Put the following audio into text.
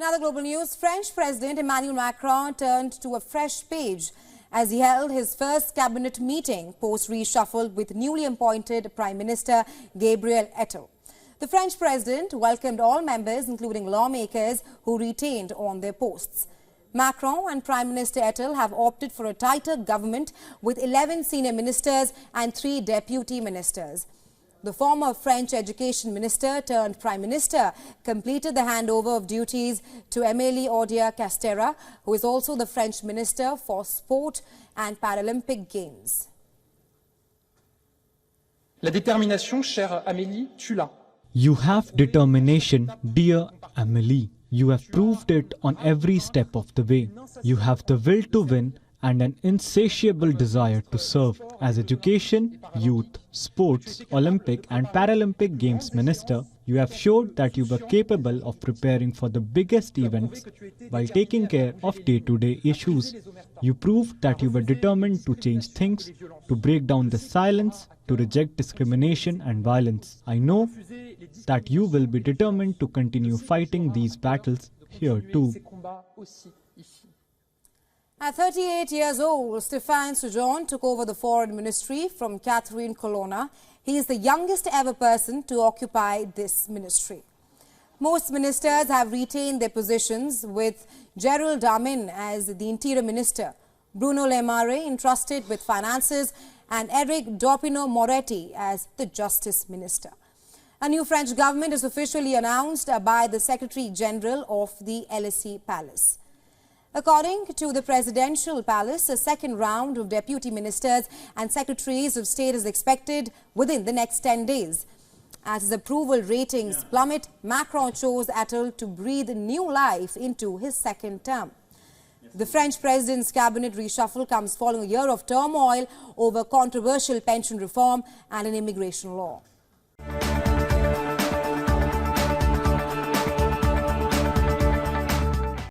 Now the global news. French President Emmanuel Macron turned to a fresh page as he held his first cabinet meeting post-reshuffle with newly appointed Prime Minister Gabriel Attal. The French President welcomed all members, including lawmakers who retained on their posts. Macron and Prime Minister Attal have opted for a tighter government with 11 senior ministers and 3 deputy ministers. The former French education minister turned prime minister completed the handover of duties to Emmanuel Macron, who is also the French minister for sport and Paralympic Games. La détermination, chère Amélie, tu l'as. You have determination, dear Amélie. You have proved it on every step of the way. You have the will to win and an insatiable desire to serve. As Education, Youth, Sports, Olympic and Paralympic Games Minister, you have showed that you were capable of preparing for the biggest events while taking care of day-to-day issues. You proved that you were determined to change things, to break down the silence, to reject discrimination and violence. I know that you will be determined to continue fighting these battles here too. At 38 years old, Stéphane Soujon took over the foreign ministry from Catherine Colonna. He is the youngest ever person to occupy this ministry. Most ministers have retained their positions, with Gérald Darmanin as the Interior Minister, Bruno Le Maire entrusted with finances, and Éric Dupond-Moretti as the Justice Minister. A new French government is officially announced by the Secretary General of the Élysée Palace. According to the Presidential Palace, a second round of deputy ministers and secretaries of state is expected within the next 10 days. As his approval ratings plummet, Macron chose Attal to breathe new life into his second term. The French president's cabinet reshuffle comes following a year of turmoil over controversial pension reform and an immigration law.